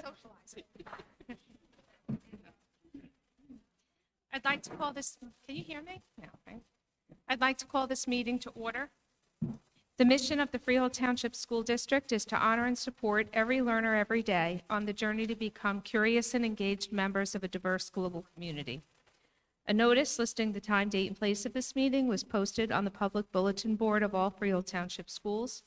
socializing. I'd like to call this, can you hear me? No, right? I'd like to call this meeting to order. The mission of the Freehold Township School District is to honor and support every learner every day on the journey to become curious and engaged members of a diverse global community. A notice listing the time, date, and place of this meeting was posted on the public bulletin board of all Freehold Township schools,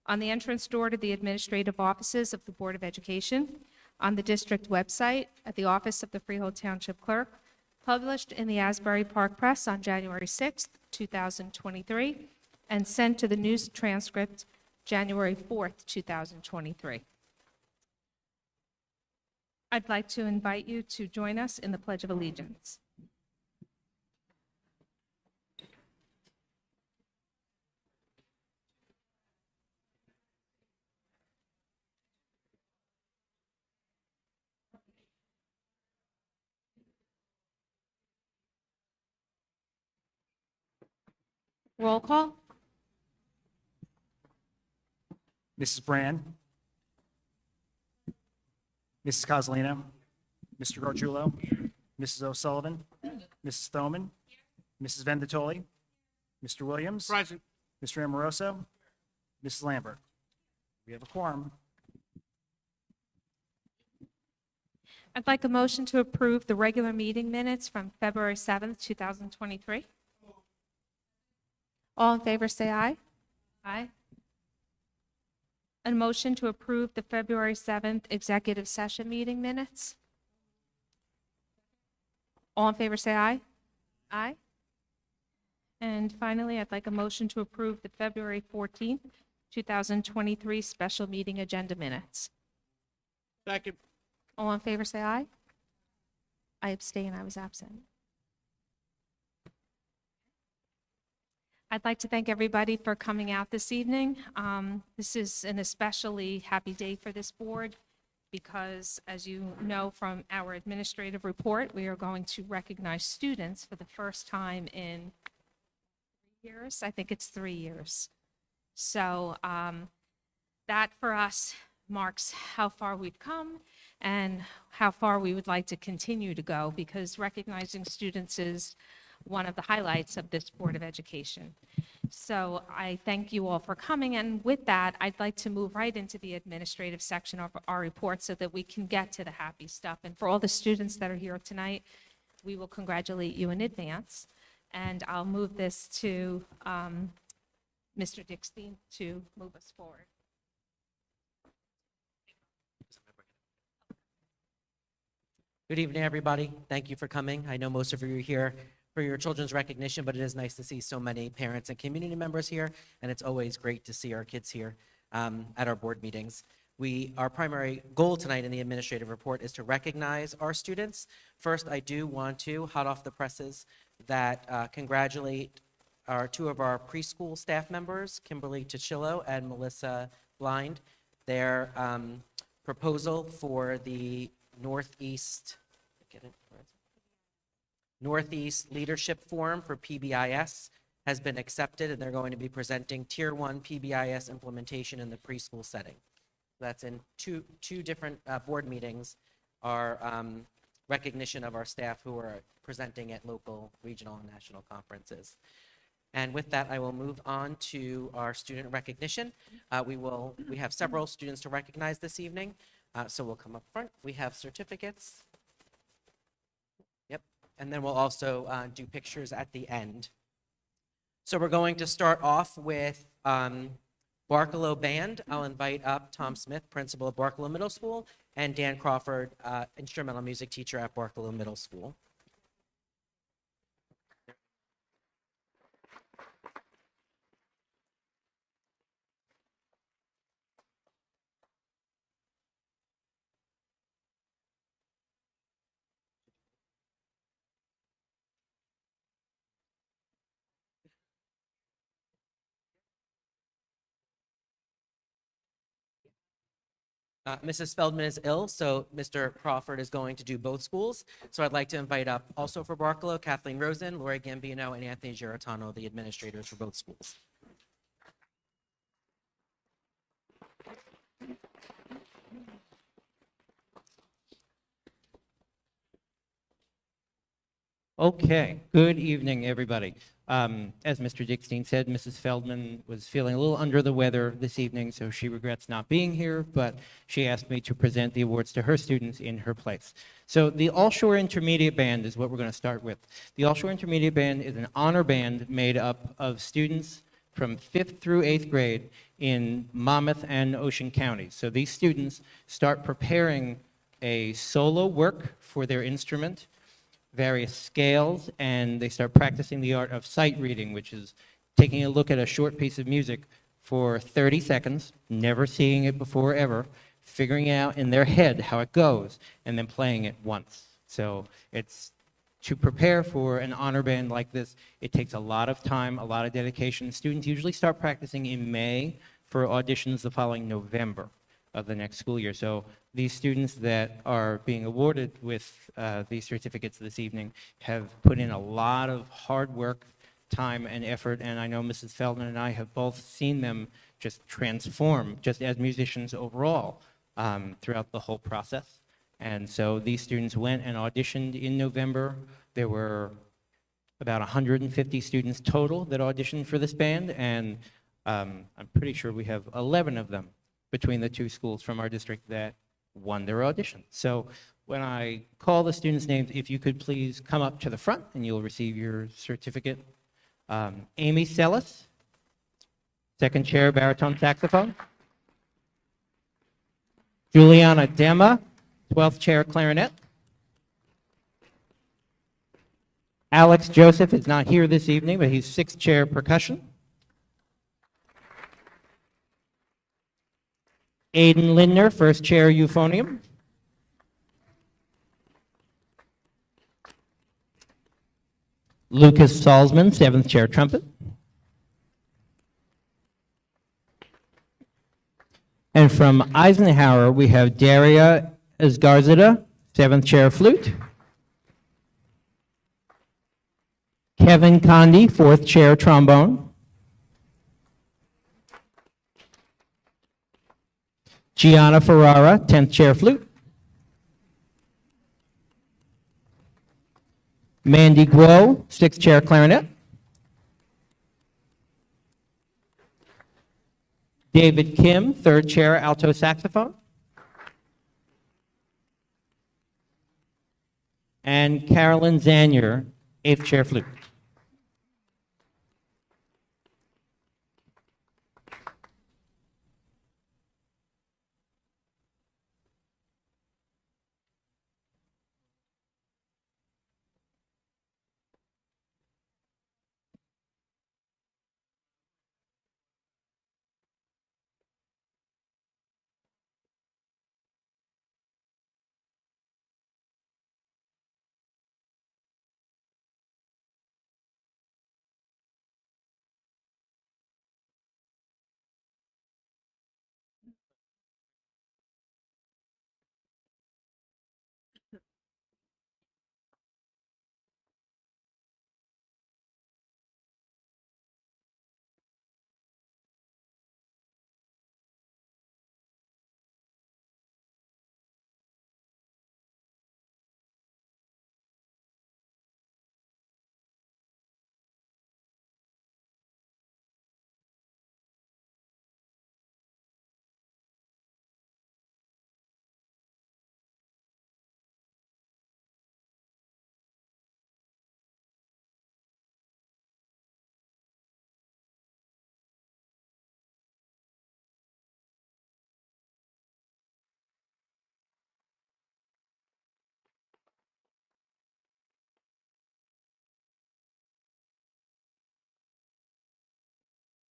on the entrance door to the administrative offices of the Board of Education, on the district website, at the office of the Freehold Township Clerk, published in the Asbury Park Press on January 6th, 2023, and sent to the news transcript January 4th, 2023. I'd like to invite you to join us in the Pledge of Allegiance. Roll call. Mrs. Brand, Mrs. Cozzolino, Mr. Gargiulo, Mrs. O'Sullivan, Mrs. Thoman, Mrs. Venditoli, Mr. Williams, Present. Mr. Amoroso, Mrs. Lambert. We have a quorum. I'd like a motion to approve the regular meeting minutes from February 7th, 2023. All in favor, say aye. Aye. A motion to approve the February 7th executive session meeting minutes. All in favor, say aye. Aye. And finally, I'd like a motion to approve the February 14th, 2023 special meeting agenda minutes. Second. All in favor, say aye. I abstain, I was absent. I'd like to thank everybody for coming out this evening. This is an especially happy day for this board because, as you know from our administrative report, we are going to recognize students for the first time in 3 years. I think it's 3 years. So that for us marks how far we've come and how far we would like to continue to go, because recognizing students is one of the highlights of this Board of Education. So I thank you all for coming, and with that, I'd like to move right into the administrative section of our report so that we can get to the happy stuff. And for all the students that are here tonight, we will congratulate you in advance, and I'll move this to Mr. Dickstein to move us forward. Good evening, everybody. Thank you for coming. I know most of you are here for your children's recognition, but it is nice to see so many parents and community members here, and it's always great to see our kids here at our board meetings. Our primary goal tonight in the administrative report is to recognize our students. First, I do want to, hot off the presses, that congratulate two of our preschool staff members, Kimberly Tichillo and Melissa Blind. Their proposal for the Northeast Leadership Forum for PBIS has been accepted, and they're going to be presenting Tier 1 PBIS implementation in the preschool setting. That's in two different board meetings, our recognition of our staff who are presenting at local, regional, and national conferences. And with that, I will move on to our student recognition. We have several students to recognize this evening, so we'll come up front. We have certificates. Yep, and then we'll also do pictures at the end. So we're going to start off with Barkalow Band. I'll invite up Tom Smith, principal of Barkalow Middle School, and Dan Crawford, instrumental music teacher at Barkalow Middle School. Mrs. Feldman is ill, so Mr. Crawford is going to do both schools. So I'd like to invite up also for Barkalow, Kathleen Rosen, Lori Gambino, and Anthony Giratano, the administrators for both schools. Okay, good evening, everybody. As Mr. Dickstein said, Mrs. Feldman was feeling a little under the weather this evening, so she regrets not being here, but she asked me to present the awards to her students in her place. So the All Shore Intermediate Band is what we're going to start with. The All Shore Intermediate Band is an honor band made up of students from 5th through 8th grade in Monmouth and Ocean counties. So these students start preparing a solo work for their instrument, various scales, and they start practicing the art of sight reading, which is taking a look at a short piece of music for 30 seconds, never seeing it before ever, figuring out in their head how it goes, and then playing it once. So it's to prepare for an honor band like this, it takes a lot of time, a lot of dedication. Students usually start practicing in May for auditions the following November of the next school year. So these students that are being awarded with these certificates this evening have put in a lot of hard work, time, and effort, and I know Mrs. Feldman and I have both seen them just transform, just as musicians overall, throughout the whole process. And so these students went and auditioned in November. There were about 150 students total that auditioned for this band, and I'm pretty sure we have 11 of them between the two schools from our district that won their audition. So when I call the students' names, if you could please come up to the front and you'll receive your certificate. Amy Sellis, second chair, baritone saxophone. Juliana Dema, 12th chair, clarinet. Alex Joseph is not here this evening, but he's 6th chair, percussion. Aiden Lindner, 1st chair, euphonium. Lucas Salzman, 7th chair, trumpet. And from Eisenhower, we have Daria Esgarzada, 7th chair, flute. Kevin Condi, 4th chair, trombone. Gianna Ferrara, 10th chair, flute. Mandy Guo, 6th chair, clarinet. David Kim, 3rd chair, alto saxophone. And Carolyn Zanier, 8th chair, flute.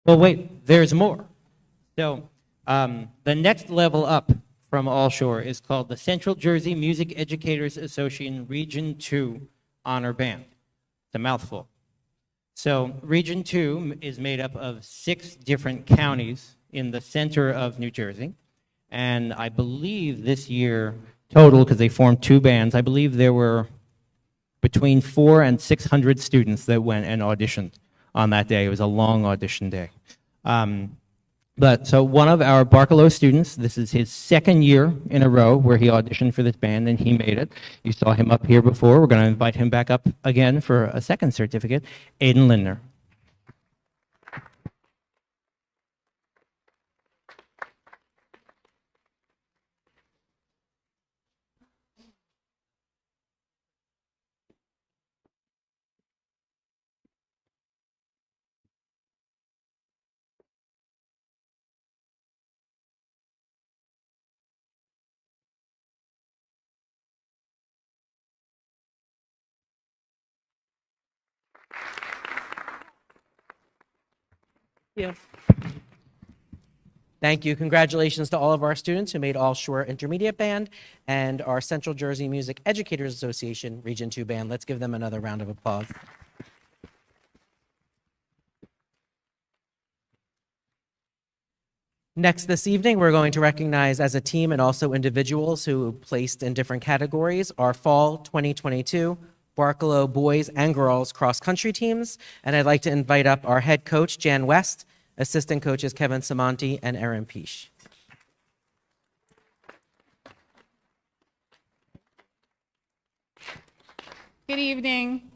Well, wait, there's more. So the next level up from All Shore is called the Central Jersey Music Educators Association Region 2 Honor Band. It's a mouthful. So Region 2 is made up of 6 different counties in the center of New Jersey. And I believe this year total, because they formed 2 bands, I believe there were between 400 and 600 students that went and auditioned on that day. It was a long audition day. But so one of our Barcelo students, this is his second year in a row where he auditioned for this band and he made it. You saw him up here before. We're going to invite him back up again for a second certificate. Aiden Lindner. Thank you. Congratulations to all of our students who made All Shore Intermediate Band and our Central Jersey Music Educators Association Region 2 Band. Let's give them another round of applause. Next this evening, we're going to recognize as a team and also individuals who placed in different categories our Fall 2022 Barcelo boys and girls cross-country teams. And I'd like to invite up our head coach, Jan West, assistant coaches Kevin Samonti and Erin Peach. Good evening.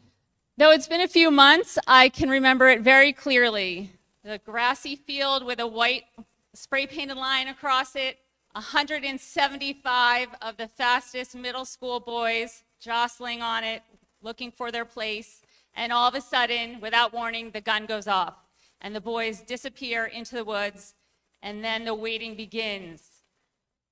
Though it's been a few months, I can remember it very clearly. The grassy field with a white spray painted line across it, 175 of the fastest middle school boys jostling on it, looking for their place, and all of a sudden, without warning, the gun goes off, and the boys disappear into the woods, and then the waiting begins.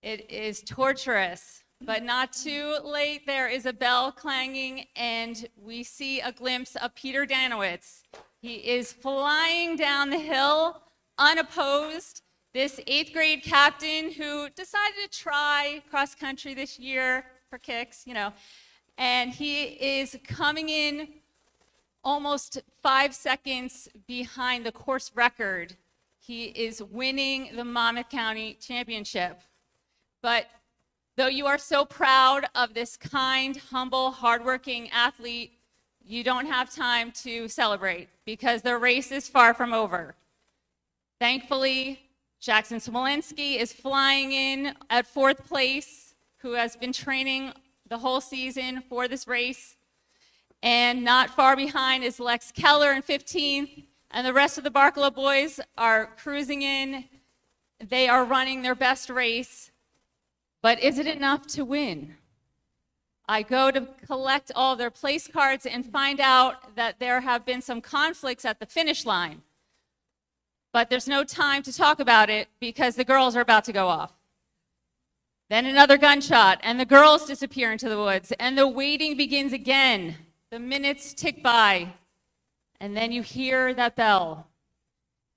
It is torturous, but not too late. There is a bell clanging, and we see a glimpse of Peter Danowitz. He is flying down the hill, unopposed. This 8th grade captain who decided to try cross country this year for kicks, and he is coming in almost 5 seconds behind the course record. He is winning the Monmouth County Championship. But though you are so proud of this kind, humble, hardworking athlete, you don't have time to celebrate because the race is far from over. Thankfully, Jackson Smolinski is flying in at 4th place, who has been training the whole season for this race. And not far behind is Lex Keller in 15th, and the rest of the Barcelo boys are cruising in. They are running their best race, but is it enough to win? I go to collect all their place cards and find out that there have been some conflicts at the finish line. But there's no time to talk about it because the girls are about to go off. Then another gunshot, and the girls disappear into the woods, and the waiting begins again. The minutes tick by, and then you hear that bell,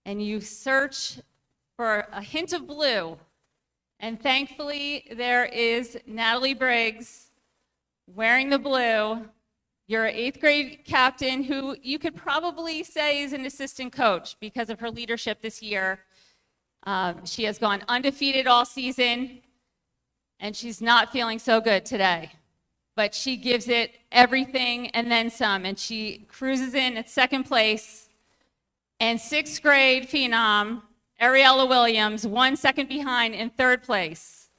and you search for a hint of blue, and thankfully there is Natalie Briggs wearing the blue. You're an 8th grade captain who you could probably say is an assistant coach because of her leadership this year. She has gone undefeated all season, and she's not feeling so good today. But she gives it everything and then some, and she cruises in at 2nd place. And 6th grade phenom, Ariella Williams, 1 second behind in 3rd place.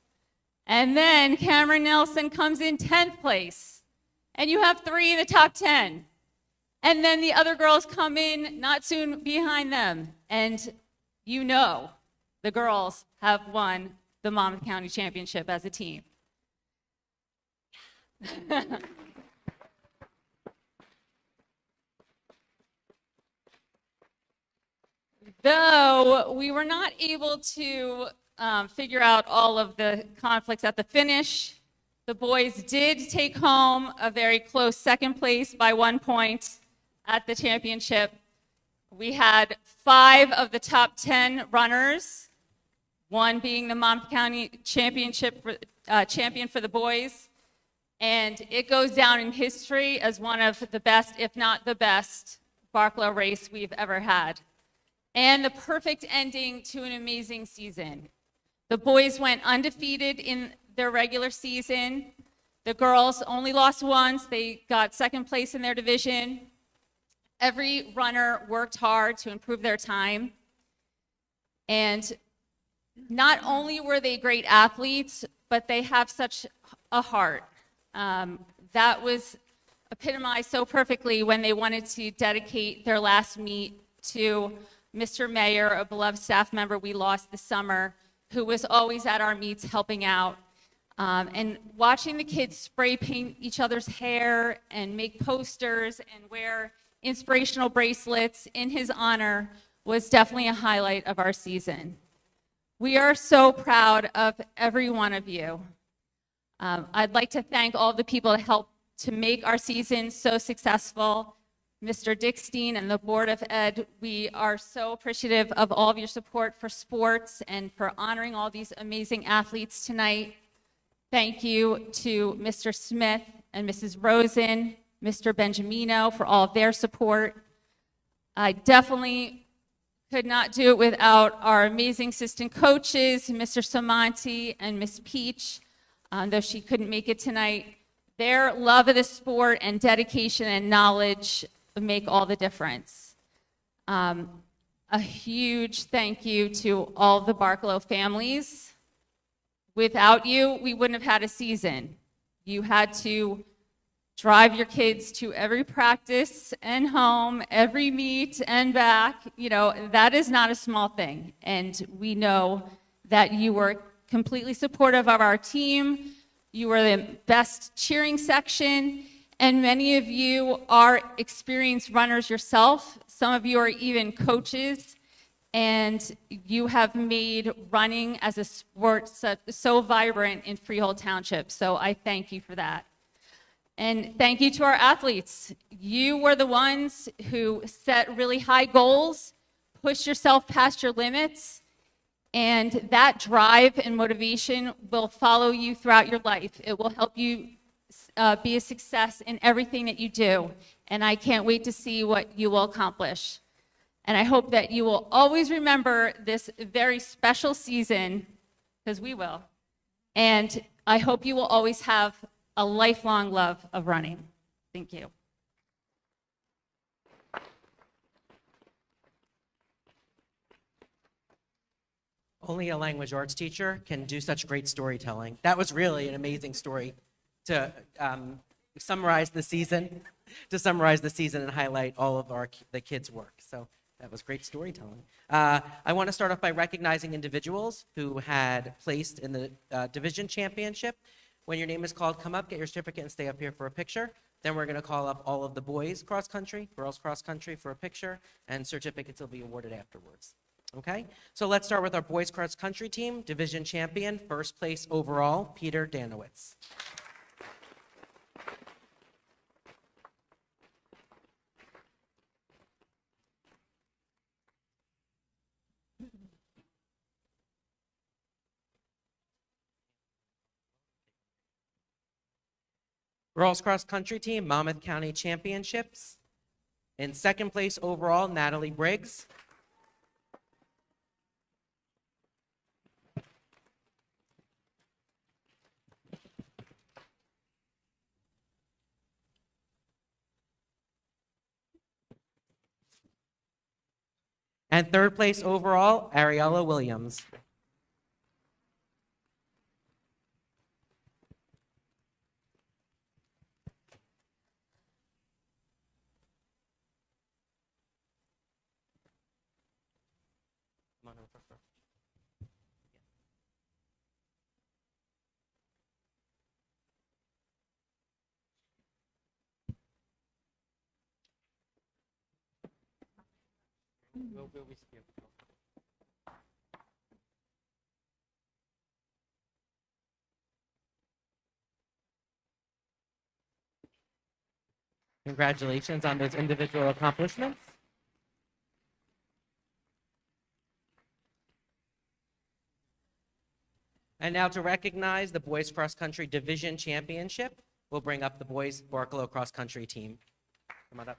And then Cameron Nelson comes in 10th place. And you have 3 in the top 10. And then the other girls come in not soon behind them. And you know the girls have won the Monmouth County Championship as a team. Though we were not able to figure out all of the conflicts at the finish, the boys did take home a very close 2nd place by 1 point at the championship. We had 5 of the top 10 runners, 1 being the Monmouth County Championship champion for the boys. And it goes down in history as one of the best, if not the best, Barcelo race we've ever had. And the perfect ending to an amazing season. The boys went undefeated in their regular season. The girls only lost once. They got 2nd place in their division. Every runner worked hard to improve their time. And Not only were they great athletes, but they have such a heart. That was epitomized so perfectly when they wanted to dedicate their last meet to Mr. Mayor, a beloved staff member we lost this summer, who was always at our meets helping out. And watching the kids spray paint each other's hair and make posters and wear inspirational bracelets in his honor was definitely a highlight of our season. We are so proud of every one of you. I'd like to thank all the people that helped to make our season so successful. Mr. Dickstein and the Board of Ed, we are so appreciative of all of your support for sports and for honoring all these amazing athletes tonight. Thank you to Mr. Smith and Mrs. Rosen, Mr. Benjamino for all of their support. I definitely could not do it without our amazing assistant coaches, Mr. Samanti and Miss Peach, though she couldn't make it tonight. Their love of the sport and dedication and knowledge make all the difference. A huge thank you to all the Barkalow families. Without you, we wouldn't have had a season. You had to drive your kids to every practice and home, every meet and back. You know, that is not a small thing. And we know that you were completely supportive of our team. You were the best cheering section. And many of you are experienced runners yourself. Some of you are even coaches. And you have made running as a sport so vibrant in Freehold Township. So I thank you for that. And thank you to our athletes. You were the ones who set really high goals, pushed yourself past your limits, and that drive and motivation will follow you throughout your life. It will help you be a success in everything that you do. And I can't wait to see what you will accomplish. And I hope that you will always remember this very special season, because we will. And I hope you will always have a lifelong love of running. Thank you. Only a language arts teacher can do such great storytelling. That was really an amazing story to summarize the season, and highlight all of the kids' work. So that was great storytelling. I want to start off by recognizing individuals who had placed in the division championship. When your name is called, come up, get your certificate, and stay up here for a picture. Then we're going to call up all of the boys cross country, girls cross country for a picture, and certificates will be awarded afterwards. Okay? So let's start with our boys cross country team, division champion, first place overall, Peter Danowitz. Girls cross country team, Monmouth County Championships. In second place overall, Natalie Briggs. And third place overall, Ariella Williams. Come on over first. We'll be scared. Congratulations on those individual accomplishments. And now to recognize the boys cross country division championship, we'll bring up the boys Barkalow cross country team. Come on up.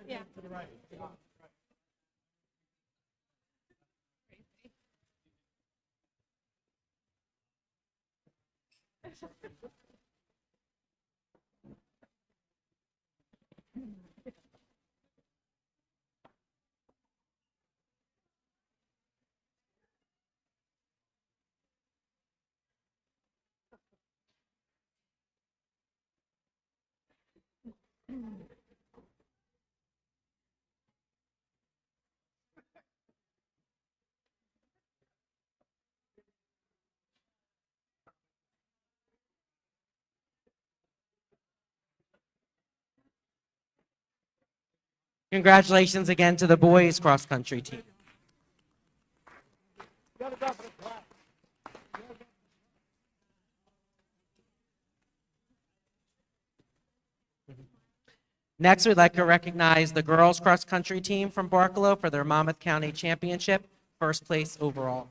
Yeah. Congratulations again to the boys cross-country team. Next, we'd like to recognize the girls cross-country team from Barcelo for their Monmouth County Championship, first place overall.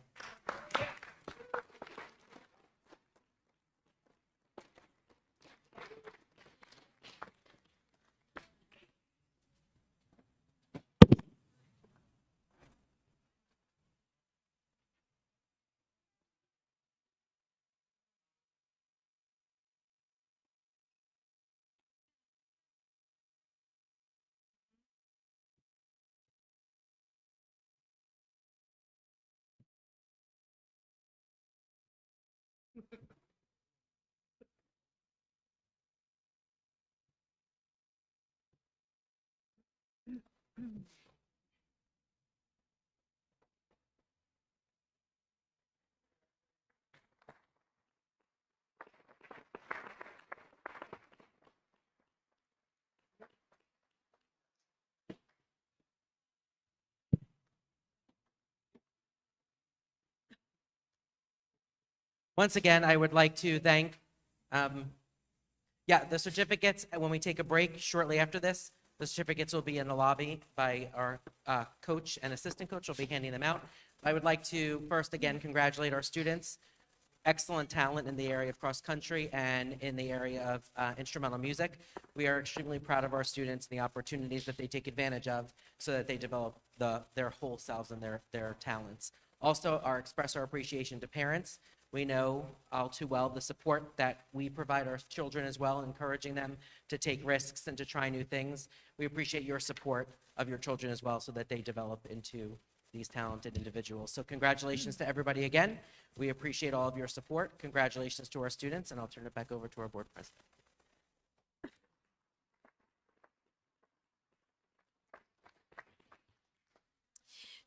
Once again, I would like to thank, the certificates, when we take a break shortly after this, the certificates will be in the lobby by our coach and assistant coach will be handing them out. I would like to first again congratulate our students. Excellent talent in the area of cross-country and in the area of instrumental music. We are extremely proud of our students and the opportunities that they take advantage of so that they develop their whole selves and their talents. Also, express our appreciation to parents. We know all too well the support that we provide our children as well, encouraging them to take risks and to try new things. We appreciate your support of your children as well so that they develop into these talented individuals. So congratulations to everybody again. We appreciate all of your support. Congratulations to our students, and I'll turn it back over to our board president.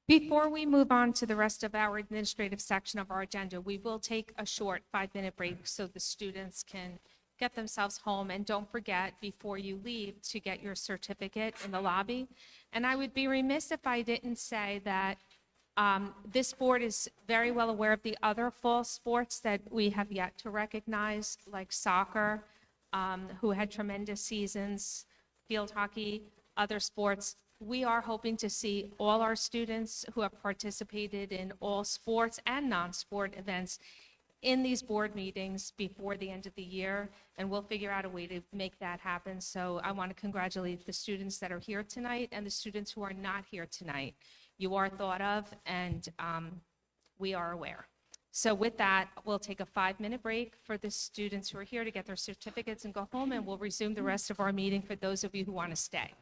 Before we move on to the rest of our administrative section of our agenda, we will take a short 5-minute break so the students can get themselves home. And don't forget, before you leave, to get your certificate in the lobby. And I would be remiss if I didn't say that this board is very well aware of the other fall sports that we have yet to recognize, like soccer, who had tremendous seasons, field hockey, other sports. We are hoping to see all our students who have participated in all sports and non-sport events in these board meetings before the end of the year, and we'll figure out a way to make that happen. So I want to congratulate the students that are here tonight and the students who are not here tonight. You are thought of, and we are aware. So with that, we'll take a 5-minute break for the students who are here to get their certificates and go home, and we'll resume the rest of our meeting for those of you who want to stay.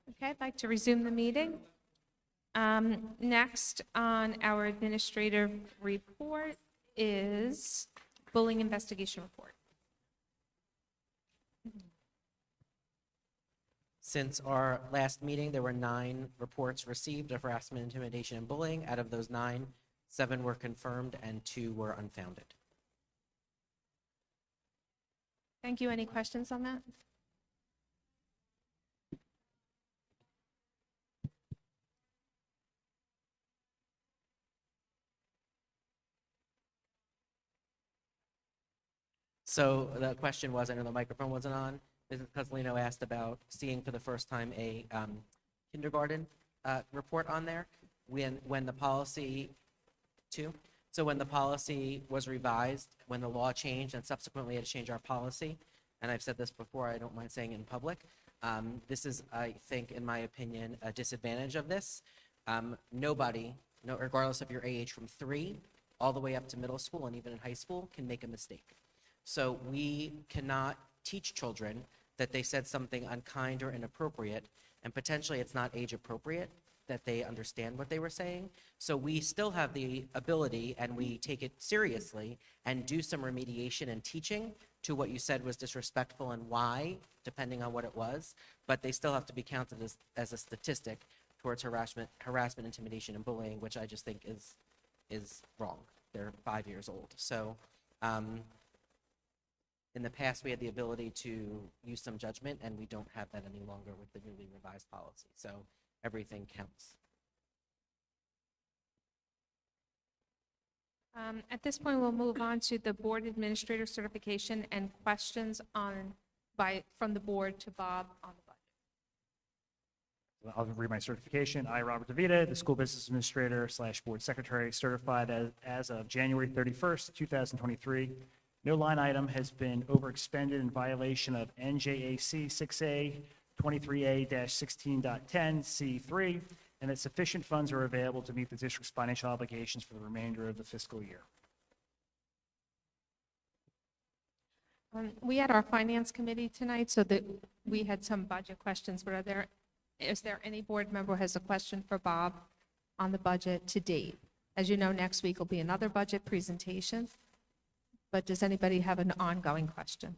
Okay, I'd like to resume the meeting. Next on our administrative report is bullying investigation report. Since our last meeting, there were 9 reports received of harassment, intimidation, and bullying. Out of those 9, 7 were confirmed and 2 were unfounded. Thank you. Any questions on that? So the question was, I know the microphone wasn't on, Mrs. Cozzolino asked about seeing for the first time a kindergarten report on there. When the policy, so when the policy was revised, when the law changed and subsequently had to change our policy, and I've said this before, I don't mind saying it in public, this is, I think, in my opinion, a disadvantage of this. Nobody, regardless of your age, from 3 all the way up to middle school and even in high school, can make a mistake. So we cannot teach children that they said something unkind or inappropriate, and potentially it's not age appropriate, that they understand what they were saying. So we still have the ability, and we take it seriously, and do some remediation and teaching to what you said was disrespectful and why, depending on what it was, but they still have to be counted as a statistic towards harassment, intimidation, and bullying, which I just think is wrong. They're 5 years old. So in the past, we had the ability to use some judgment, and we don't have that any longer with the newly revised policy. So everything counts. At this point, we'll move on to the board administrator certification and questions from the board to Bob on the budget. I'll read my certification. I, Robert DeVita, the school business administrator / board secretary, certified as of January 31st, 2023. No line item has been overexpended in violation of NJAC 6A 23A-16.10 C3, and that sufficient funds are available to meet the district's financial obligations for the remainder of the fiscal year. We had our finance committee tonight, so that we had some budget questions, but is there any board member who has a question for Bob on the budget to date? As you know, next week will be another budget presentation, but does anybody have an ongoing question?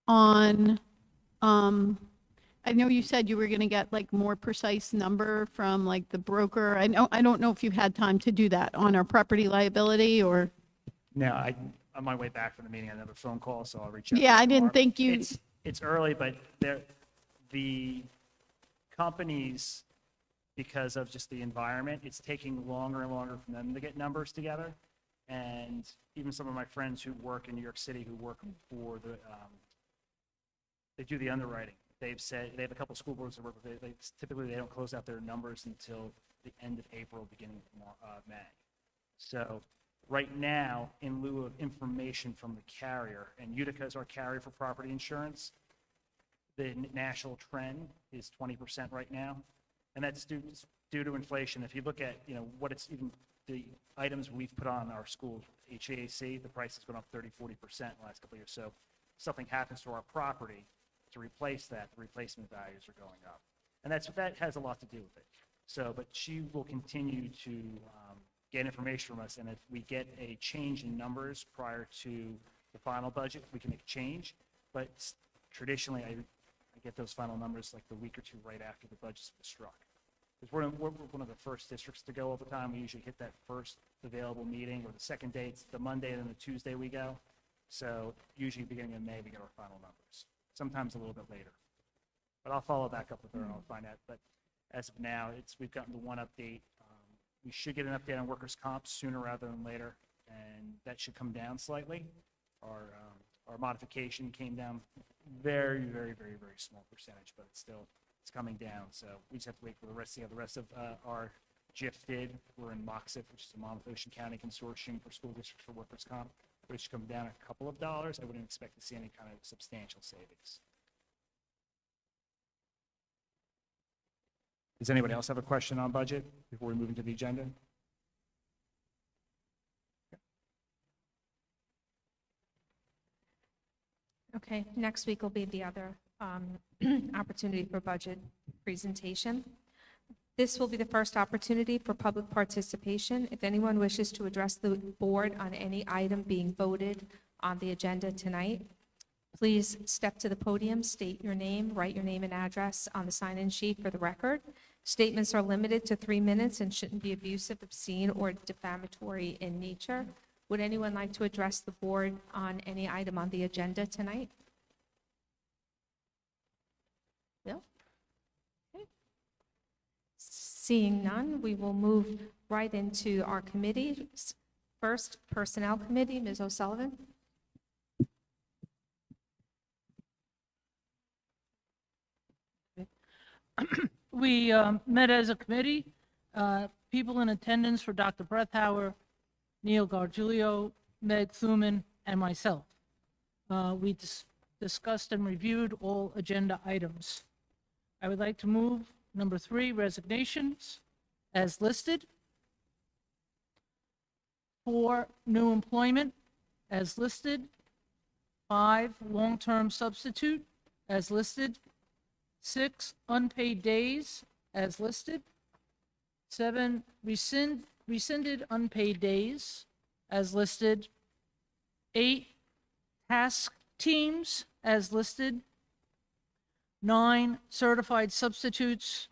On, I know you said you were going to get like more precise number from like the broker. I don't know if you had time to do that on our property liability or, No, on my way back from the meeting, I had another phone call, so I'll reach out. yeah, I didn't tomorrow. think you, It's early, but the companies, because of just the environment, it's taking longer and longer for them to get numbers together. And even some of my friends who work in New York City, who work for they do the underwriting. They've said, they have a couple school boards that work with, typically they don't close out their numbers until the end of April, beginning of May. So right now, in lieu of information from the carrier, and Utica is our carrier for property insurance, the national trend is 20% right now. And that's due to inflation. If you look at, what it's even, the items we've put on our schools, HVAC, the price has gone up 30-40% in the last couple of years. So something happens to our property, to replace that, the replacement values are going up. And that has a lot to do with it. So, but she will continue to get information from us, and if we get a change in numbers prior to the final budget, we can make a change. But traditionally, I get those final numbers like the week or two right after the budget's been struck. Because we're one of the first districts to go all the time. We usually hit that first available meeting, or the second day, it's the Monday, and then the Tuesday we go. So usually beginning of May, we get our final numbers. Sometimes a little bit later. But I'll follow back up with her and I'll find out. But as of now, we've gotten the one update. We should get an update on workers' comp sooner rather than later, and that should come down slightly. Our modification came down very, very, very, very small percentage, but it's coming down. So we just have to wait for the rest of our GIF we're in MOXIF, which is the Monmouth Ocean County Consortium for School Districts for Workers' Comp, which should come down a couple of dollars. I wouldn't expect to see any kind of substantial savings. Does anybody else have a question on budget before we move into the agenda? Okay, next week will be the other opportunity for budget presentation. This will be the first opportunity for public participation. If anyone wishes to address the board on any item being voted on the agenda tonight, please step to the podium, state your name, write your name and address on the sign-in sheet for the record. Statements are limited to 3 minutes and shouldn't be abusive, obscene, or defamatory in nature. Would anyone like to address the board on any item on the agenda tonight? No? Okay. Seeing none, we will move right into our committees. First, Personnel Committee, Ms. O'Sullivan. We met as a committee, people in attendance were Dr. Brethauer, Neil Gargiulio, Meg Thuman, and myself. We discussed and reviewed all agenda items. I would like to move number 3, resignations, as listed. 4, new employment, as listed. 5, long-term substitute, as listed. 6, unpaid days, as listed. 7, rescinded unpaid days, as listed. 8, task teams, as listed. 9, certified substitutes,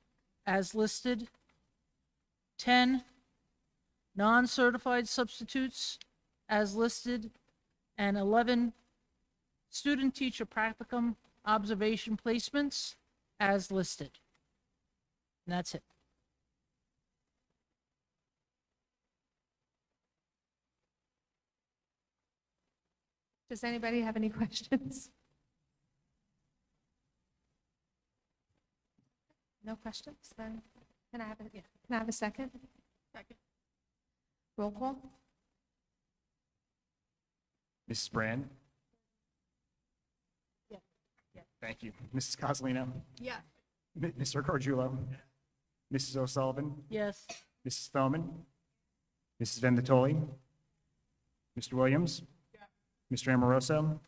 as listed. 10, non-certified substitutes, as listed. And 11, student-teacher practicum observation placements, as listed. And that's it. Does anybody have any questions? No questions? Then can I have a second? Second. Roll call? Mrs. Brand? Yeah. Thank you. Mrs. Coslino? Yeah. Mr. Gargiulo? Mrs. O'Sullivan? Yes. Mrs. Spellman? Mrs. Venditoli? Mr. Williams? Mr. Amoroso?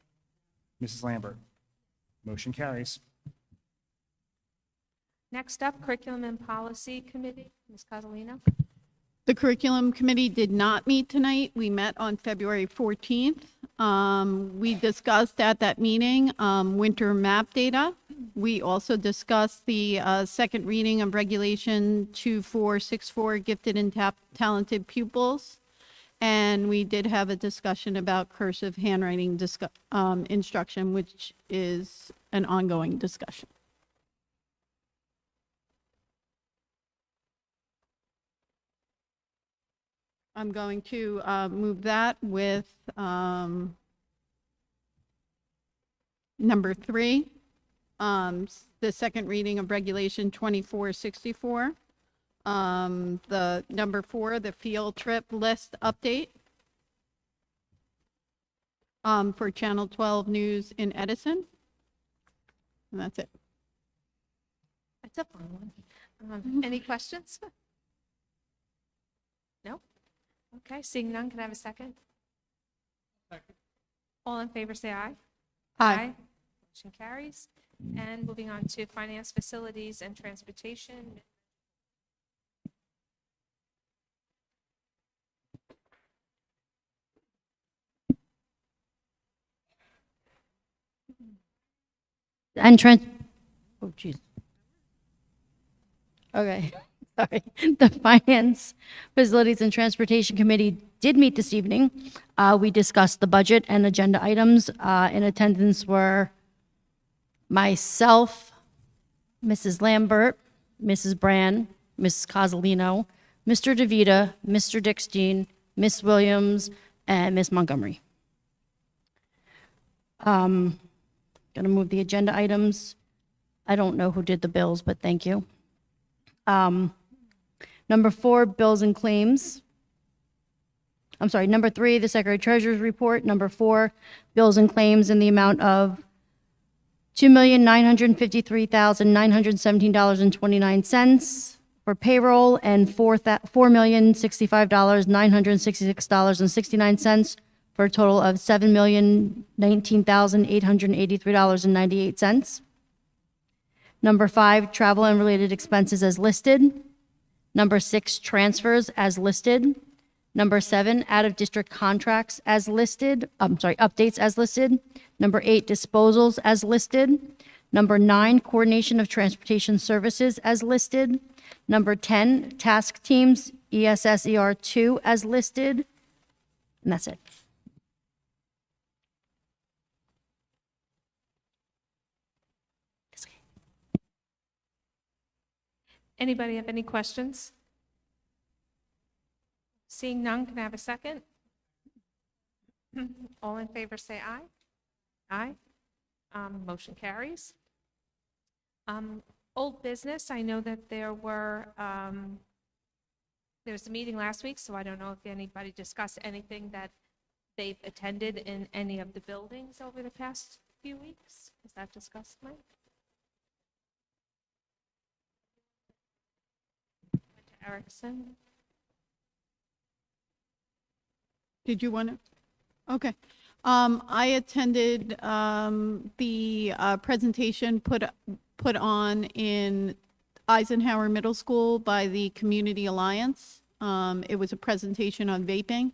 Mrs. Lambert? Motion carries. Next up, Curriculum and Policy Committee, Ms. Cozzolino. The Curriculum Committee did not meet tonight. We met on February 14th. We discussed at that meeting winter map data. We also discussed the second reading of Regulation 2464, gifted and talented pupils. And we did have a discussion about cursive handwriting instruction, which is an ongoing discussion. I'm going to move that with number 3, the second reading of Regulation 2464. The number 4, the field trip list update for Channel 12 News in Edison. And that's it. That's a fun one. Any questions? No? Okay, seeing none, can I have a second? Second. All in favor, say aye. Aye. Motion carries. And moving on to Finance, Facilities, and Transportation. Oh, geez. Okay, sorry. The Finance, Facilities, and Transportation Committee did meet this evening. We discussed the budget and agenda items. In attendance were myself, Mrs. Lambert, Mrs. Brand, Mrs. Cozzolino, Mr. DeVita, Mr. Dickstein, Miss Williams, and Miss Montgomery. Gonna move the agenda items. I don't know who did the bills, but thank you. Number 4, bills and claims. I'm sorry, number 3, the Secretary Treasurer's report. Number 4, bills and claims in the amount of $2,953,917.29 for payroll and $4,065,966.69 for a total of $7,019,883.98. Number 5, travel and related expenses as listed. Number 6, transfers as listed. Number 7, out-of-district contracts as listed, updates as listed. Number 8, disposals as listed. Number 9, coordination of transportation services as listed. Number 10, task teams, ESSER2 as listed. And that's it. Anybody have any questions? Seeing none, can I have a second? All in favor, say aye. Aye. Motion carries. Old business, I know that there was a meeting last week, so I don't know if anybody discussed anything that they've attended in any of the buildings over the past few weeks. Was that discussed, Mike? Went to Erickson. Did you want to? Okay. I attended the presentation put on in Eisenhower Middle School by the Community Alliance. It was a presentation on vaping.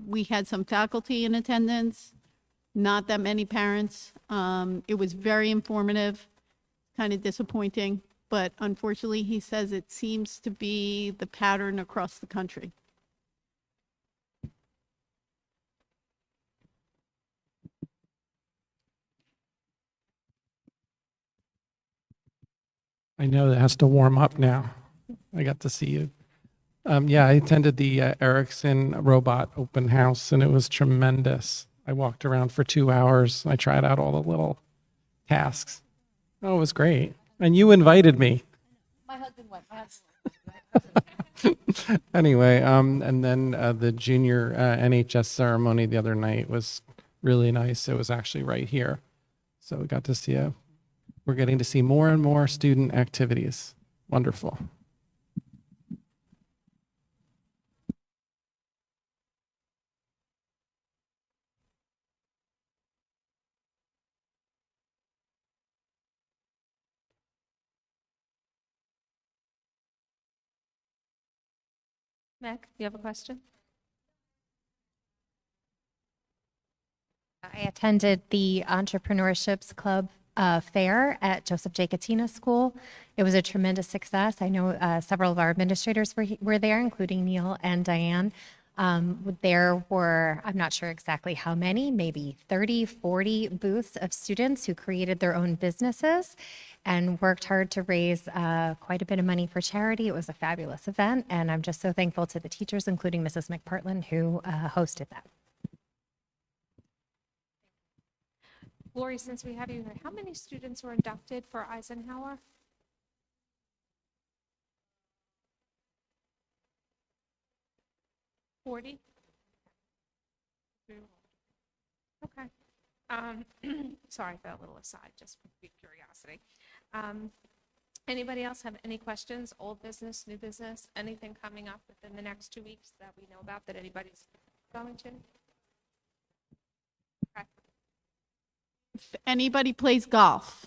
We had some faculty in attendance, not that many parents. It was very informative, kind of disappointing, but unfortunately, he says it seems to be the pattern across the country. I know it has to warm up now. I got to see you. Yeah, I attended the Ericsson robot open house and it was tremendous. I walked around for 2 hours. I tried out all the little tasks. Oh, it was great. And you invited me. My husband went. Anyway, and then the junior NHS ceremony the other night was really nice. It was actually right here. So we got to see we're getting to see more and more student activities. Wonderful. Meg, you have a question? I attended the Entrepreneurships Club fair at Joseph J. Katina School. It was a tremendous success. I know several of our administrators were there, including Neil and Diane. There were, I'm not sure exactly how many, maybe 30, 40 booths of students who created their own businesses and worked hard to raise quite a bit of money for charity. It was a fabulous event, and I'm just so thankful to the teachers, including Mrs. McPartlin, who hosted that. Lori, since we have you here, how many students were inducted for Eisenhower? 40? Okay. Sorry for that little aside, just for curiosity. Anybody else have any questions? Old business, new business, anything coming up within the next 2 weeks that we know about that anybody's going to? Okay. If anybody plays golf,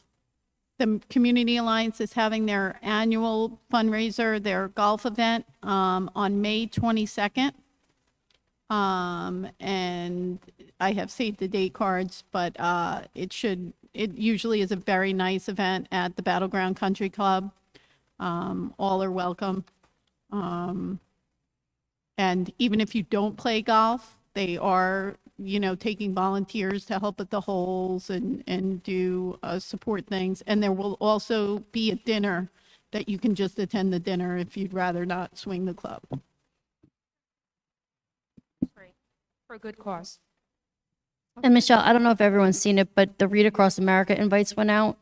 the Community Alliance is having their annual fundraiser, their golf event, on May 22nd. And I have saved the date cards, but it usually is a very nice event at the Battleground Country Club. All are welcome. And even if you don't play golf, they are, taking volunteers to help at the holes and do support things. And there will also be a dinner that you can just attend the dinner if you'd rather not swing the club. Great. For a good cause. And Michelle, I don't know if everyone's seen it, but the Read Across America invites went out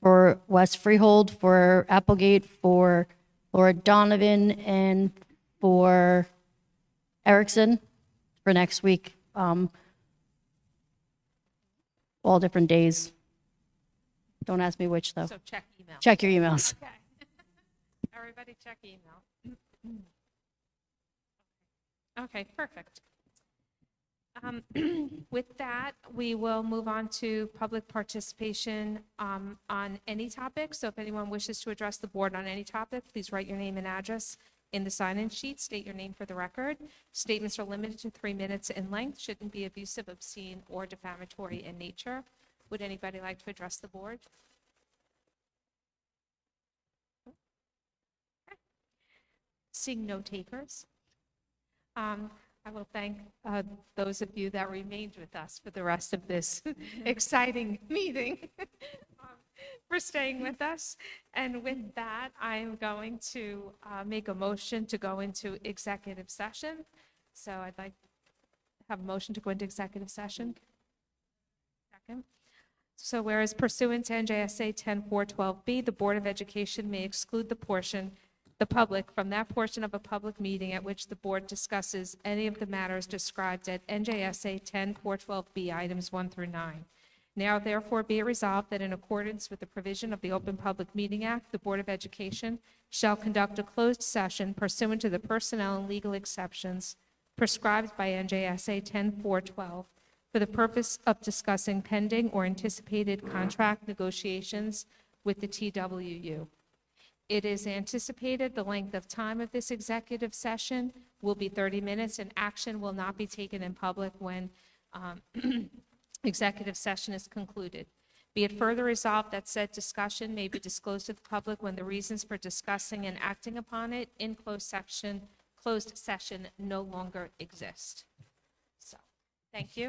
for West Freehold, for Applegate, for Laura Donovan, and for Erickson for next week. All different days. Don't ask me which, though. So check email. Check your emails. Okay. Everybody check email. Okay, perfect. With that, we will move on to public participation on any topic. So if anyone wishes to address the board on any topic, please write your name and address in the sign-in sheet. State your name for the record. Statements are limited to 3 minutes in length, shouldn't be abusive, obscene, or defamatory in nature. Would anybody like to address the board? Seeing no takers. I will thank those of you that remained with us for the rest of this exciting meeting for staying with us. And with that, I am going to make a motion to go into executive session. So I'd like to have a motion to go into executive session. Second. So whereas pursuant to NJSA 10-412B, the Board of Education may exclude the public from that portion of a public meeting at which the board discusses any of the matters described at NJSA 10-412B items 1 through 9. Now therefore be it resolved that in accordance with the provision of the Open Public Meeting Act, the Board of Education shall conduct a closed session pursuant to the personnel and legal exceptions prescribed by NJSA 10-412 for the purpose of discussing pending or anticipated contract negotiations with the TWU. It is anticipated the length of time of this executive session will be 30 minutes, and action will not be taken in public when executive session is concluded. Be it further resolved that said discussion may be disclosed to the public when the reasons for discussing and acting upon it in closed session no longer exist. So, thank you.